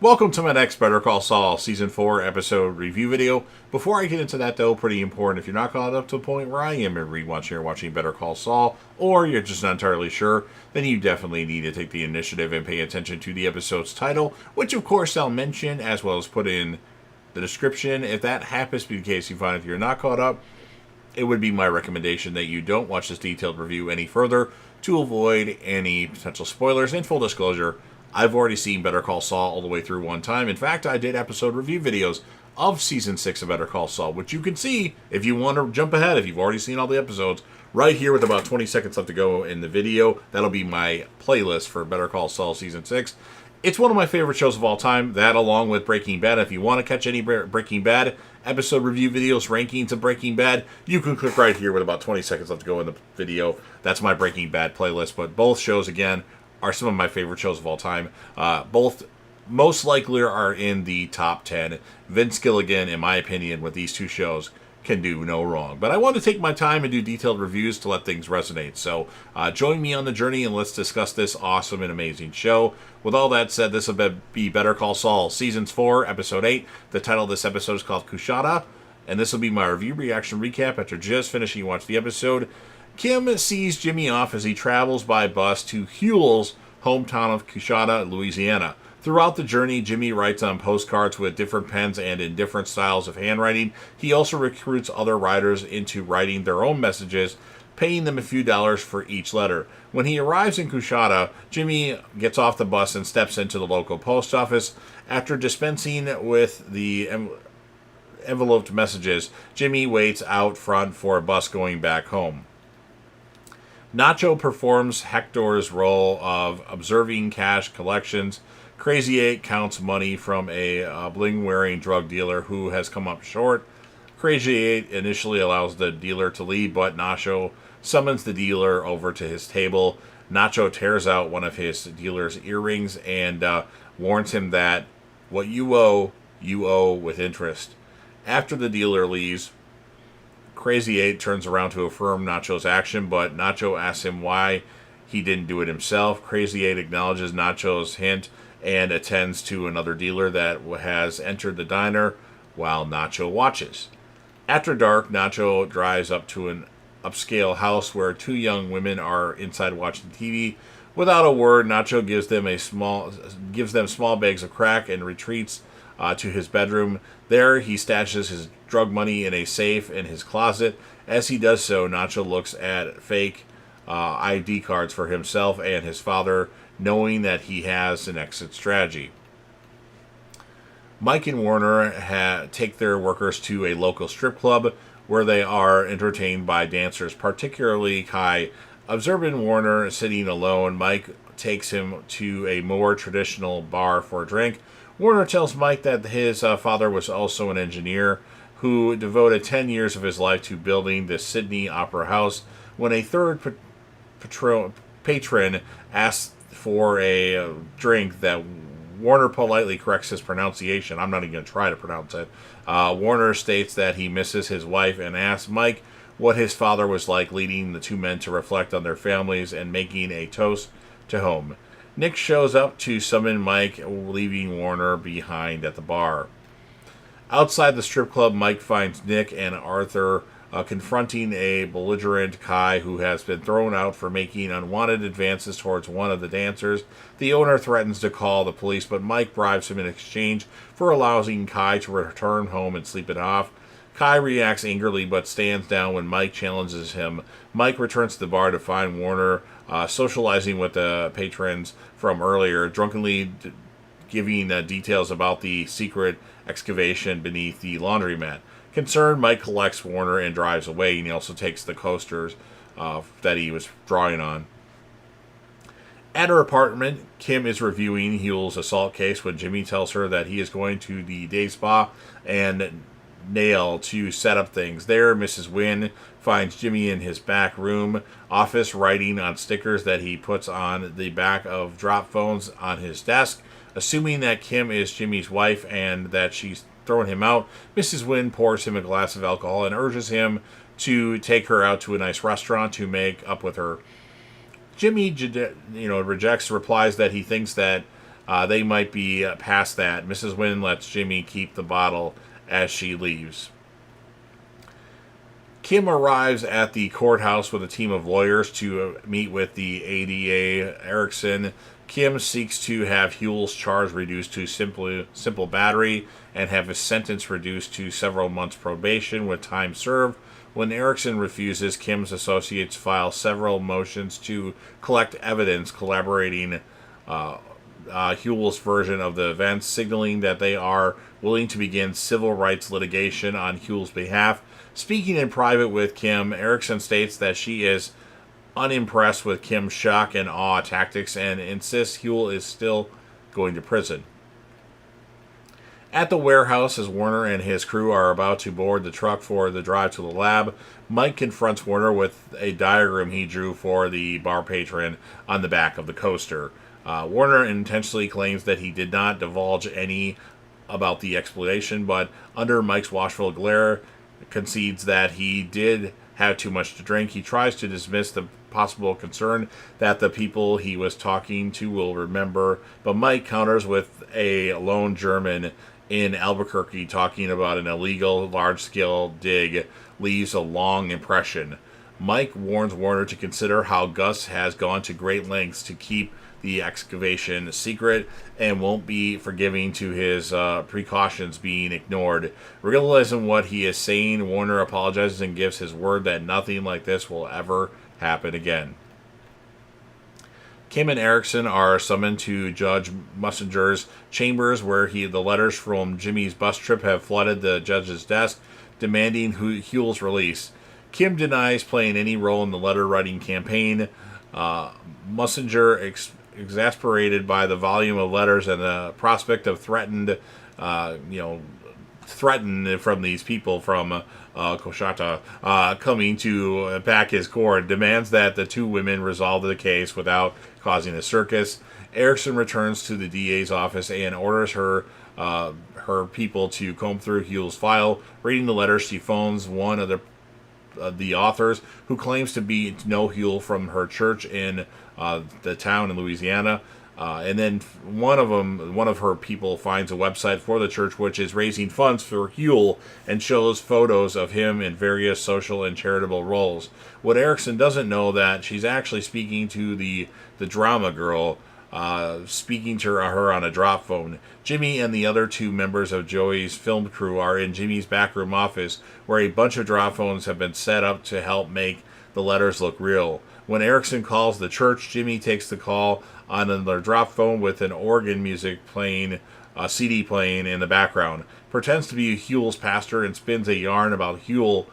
Welcome to my next Better Call Saul Season 4 episode review video. Before I get into that though, pretty important, if you're not caught up to the point where I am in rewatching or watching Better Call Saul, or you're just not entirely sure, then you definitely need to take the initiative and pay attention to the episode's title, which of course I'll mention as well as put in the description. If that happens to be the case, you find if you're not caught up, it would be my recommendation that you don't watch this detailed review any further to avoid any potential spoilers. And full disclosure, I've already seen Better Call Saul all the way through one time. In fact, I did episode review videos of Season 6 of Better Call Saul, which you can see if you want to jump ahead, if you've already seen all the episodes, right here with about 20 seconds left to go in the video. That'll be my playlist for Better Call Saul Season 6. It's one of my favorite shows of all time, that along with Breaking Bad. If you want to catch any Breaking Bad episode review videos, rankings of Breaking Bad, you can click right here with about 20 seconds left to go in the video. That's my Breaking Bad playlist. But both shows, again, are some of my favorite shows of all time. Both most likely are in the top 10. Vince Gilligan, in my opinion, with these two shows, can do no wrong. But I want to take my time and do detailed reviews to let things resonate. So join me on the journey and let's discuss this awesome and amazing show. With all that said, this will be Better Call Saul, Season 4, Episode 8. The title of this episode is called Coushatta. And this will be my review reaction recap after just finishing watching the episode. Kim sees Jimmy off as he travels by bus to Huell's hometown of Coushatta, Louisiana. Throughout the journey, Jimmy writes on postcards with different pens and in different styles of handwriting. He also recruits other writers into writing their own messages, paying them a few dollars for each letter. When he arrives in Coushatta, Jimmy gets off the bus and steps into the local post office. After dispensing with the enveloped messages, Jimmy waits out front for a bus going back home. Nacho performs Hector's role of observing cash collections. Crazy 8 counts money from a bling-wearing drug dealer who has come up short. Crazy 8 initially allows the dealer to leave, but Nacho summons the dealer over to his table. Nacho tears out one of his dealer's earrings and warns him that what you owe with interest. After the dealer leaves, Crazy 8 turns around to affirm Nacho's action, but Nacho asks him why he didn't do it himself. Crazy 8 acknowledges Nacho's hint and attends to another dealer that has entered the diner while Nacho watches. After dark, Nacho drives up to an upscale house where two young women are inside watching TV. Without a word, Nacho gives them small bags of crack and retreats to his bedroom. There, he stashes his drug money in a safe in his closet. As he does so, Nacho looks at fake ID cards for himself and his father, knowing that he has an exit strategy. Mike and Warner take their workers to a local strip club where they are entertained by dancers, particularly Kai. Observing Warner sitting alone, Mike takes him to a more traditional bar for a drink. Warner tells Mike that his father was also an engineer who devoted 10 years of his life to building the Sydney Opera House. When a third patron asks for a drink that Warner politely corrects his pronunciation. I'm not even going to try to pronounce it. Warner states that he misses his wife and asks Mike what his father was like, leading the two men to reflect on their families and making a toast to home. Nick shows up to summon Mike, leaving Warner behind at the bar. Outside the strip club, Mike finds Nick and Arthur confronting a belligerent Kai who has been thrown out for making unwanted advances towards one of the dancers. The owner threatens to call the police, but Mike bribes him in exchange for allowing Kai to return home and sleep it off. Kai reacts angrily but stands down when Mike challenges him. Mike returns to the bar to find Warner socializing with the patrons from earlier, drunkenly giving details about the secret excavation beneath the laundromat. Concerned, Mike collects Warner and drives away, and he also takes the coasters that he was drawing on. At her apartment, Kim is reviewing Huell's assault case when Jimmy tells her that he is going to the day spa and nail to set up things. There, Mrs. Wynn finds Jimmy in his back room office writing on stickers that he puts on the back of drop phones on his desk. Assuming that Kim is Jimmy's wife and that she's thrown him out, Mrs. Wynn pours him a glass of alcohol and urges him to take her out to a nice restaurant to make up with her. Jimmy, rejects, replies that he thinks that They might be past that. Mrs. Wynn lets Jimmy keep the bottle as she leaves. Kim arrives at the courthouse with a team of lawyers to meet with the ADA Erickson. Kim seeks to have Huell's charge reduced to simple battery and have his sentence reduced to several months probation with time served. When Erickson refuses, Kim's associates file several motions to collect evidence corroborating Huell's version of the events, signaling that they are willing to begin civil rights litigation on Huell's behalf. Speaking in private with Kim, Erickson states that she is unimpressed with Kim's shock and awe tactics and insists Huell is still going to prison. At the warehouse, as Warner and his crew are about to board the truck for the drive to the lab, Mike confronts Warner with a diagram he drew for the bar patron on the back of the coaster. Warner intentionally claims that he did not divulge any about the explanation, but under Mike's watchful glare, concedes that he did have too much to drink. He tries to dismiss the possible concern that the people he was talking to will remember, but Mike counters with a lone German in Albuquerque talking about an illegal large-scale dig leaves a long impression. Mike warns Warner to consider how Gus has gone to great lengths to keep the excavation secret and won't be forgiving to his precautions being ignored. Realizing what he is saying, Warner apologizes and gives his word that nothing like this will ever happen again. Kim and Erickson are summoned to Judge Mussinger's chambers, where the letters from Jimmy's bus trip have flooded the judge's desk, demanding Huell's release. Kim denies playing any role in the letter-writing campaign. Mussinger, exasperated by the volume of letters and the prospect of threatened from these people from Coushatta coming to pack his court, demands that the two women resolve the case without causing a circus. Erickson returns to the DA's office and orders her people to comb through Huell's file. Reading the letters, she phones one of the authors, who claims to know Huell from her church in the town in Louisiana. And then one of her people finds a website for the church which is raising funds for Huell and shows photos of him in various social and charitable roles. What Erickson doesn't know that she's actually speaking to the drama girl, speaking to her on a drop phone. Jimmy and the other two members of Joey's film crew are in Jimmy's backroom office, where a bunch of drop phones have been set up to help make the letters look real. When Erickson calls the church, Jimmy takes the call on another drop phone with an organ music playing, CD playing in the background. Pretends to be Huell's pastor and spins a yarn about Huell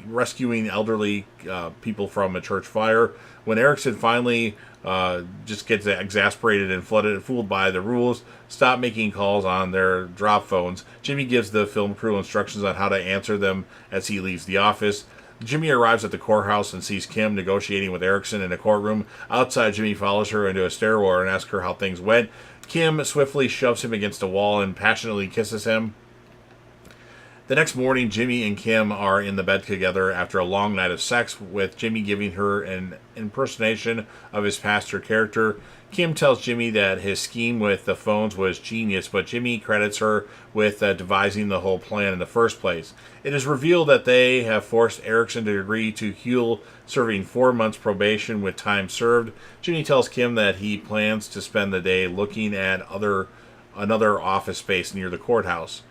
rescuing elderly people from a church fire. When Erickson finally just gets exasperated and fooled by the rules, stop making calls on their drop phones, Jimmy gives the film crew instructions on how to answer them as he leaves the office. Jimmy arrives at the courthouse and sees Kim negotiating with Erickson in a courtroom. Outside, Jimmy follows her into a stairwell and asks her how things went. Kim swiftly shoves him against a wall and passionately kisses him. The next morning, Jimmy and Kim are in the bed together after a long night of sex, with Jimmy giving her an impersonation of his pastor character. Kim tells Jimmy that his scheme with the phones was genius, but Jimmy credits her with devising the whole plan in the first place. It is revealed that they have forced Erickson to agree to Huell serving 4 months probation with time served. Jimmy tells Kim that he plans to spend the day looking at another office space near the courthouse.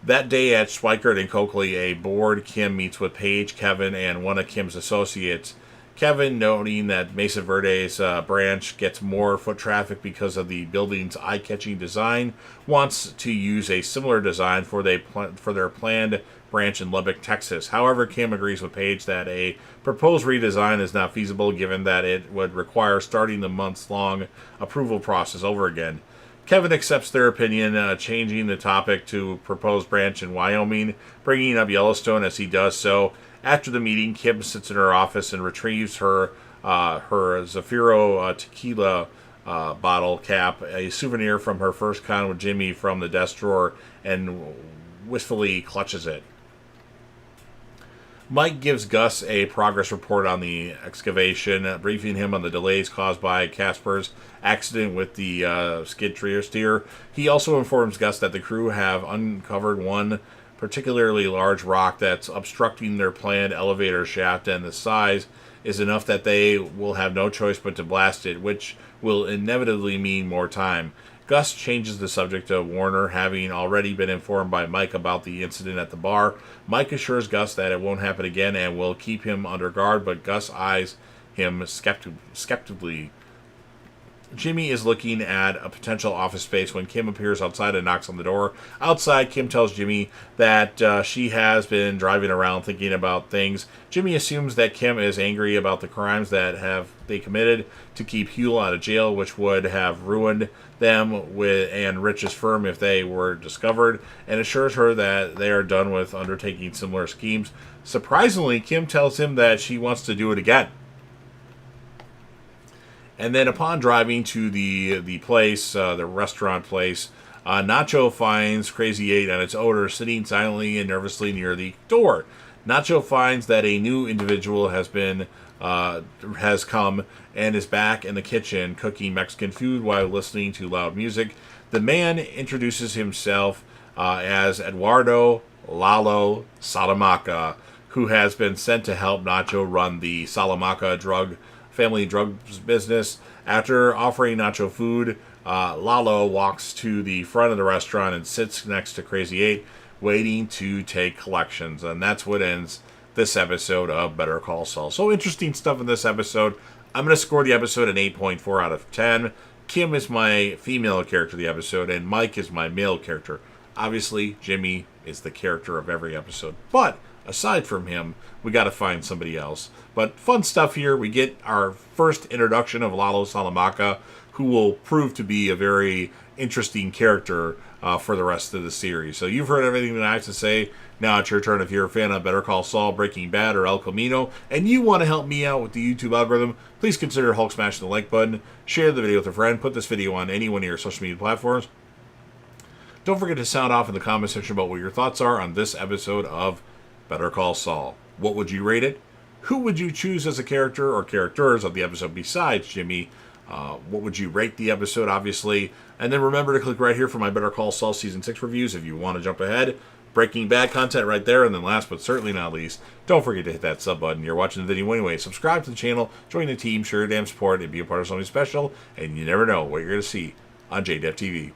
That day at Schweikert and Coakley, a board, Kim meets with Paige, Kevin, and one of Kim's associates. Kevin, noting that Mesa Verde's branch gets more foot traffic because of the building's eye-catching design, wants to use a similar design for their planned branch in Lubbock, Texas. However, Kim agrees with Paige that a proposed redesign is not feasible, given that it would require starting the months-long approval process over again. Kevin accepts their opinion, changing the topic to proposed branch in Wyoming, bringing up Yellowstone as he does so. After the meeting, Kim sits in her office and retrieves her Zafiro tequila bottle cap, a souvenir from her first con with Jimmy, from the desk drawer, and wistfully clutches it. Mike gives Gus a progress report on the excavation, briefing him on the delays caused by Casper's accident with the skid steer. He also informs Gus that the crew have uncovered one particularly large rock that's obstructing their planned elevator shaft, and the size is enough that they will have no choice but to blast it, which will inevitably mean more time. Gus changes the subject to Warner, having already been informed by Mike about the incident at the bar. Mike assures Gus that it won't happen again and will keep him under guard, but Gus eyes him skeptically. Jimmy is looking at a potential office space when Kim appears outside and knocks on the door. Outside, Kim tells Jimmy that she has been driving around thinking about things. Jimmy assumes that Kim is angry about the crimes that they committed to keep Huel out of jail, which would have ruined them and Rich's firm if they were discovered, and assures her that they are done with undertaking similar schemes. Surprisingly, Kim tells him that she wants to do it again. And then upon driving to the place, the restaurant place, Nacho finds Crazy 8 on its odor sitting silently and nervously near the door. Nacho finds that a new individual has come and is back in the kitchen cooking Mexican food while listening to loud music. The man introduces himself as Eduardo Lalo Salamanca, who has been sent to help Nacho run the Salamanca family drugs business. After offering Nacho food, Lalo walks to the front of the restaurant and sits next to Crazy 8, waiting to take collections. And that's what ends this episode of Better Call Saul. So interesting stuff in this episode. I'm going to score the episode an 8.4 out of 10. Kim is my female character of the episode, and Mike is my male character. Obviously, Jimmy is the character of every episode. But aside from him, we got to find somebody else. But fun stuff here. We get our first introduction of Lalo Salamanca, who will prove to be a very interesting character for the rest of the series. So you've heard everything that I have to say. Now it's your turn. If you're a fan of Better Call Saul, Breaking Bad, or El Camino, and you want to help me out with the YouTube algorithm, please consider Hulk smashing the like button, share the video with a friend, put this video on any one of your social media platforms. Don't forget to sound off in the comment section about what your thoughts are on this episode of Better Call Saul. What would you rate it? Who would you choose as a character or characters of the episode besides Jimmy? What would you rate the episode, obviously? And then remember to click right here for my Better Call Saul Season 6 reviews if you want to jump ahead. Breaking Bad content right there. And then last but certainly not least, don't forget to hit that sub button. You're watching the video anyway. Subscribe to the channel, join the team, share your damn support, and be a part of something special. And you never know what you're going to see on JDEP TV.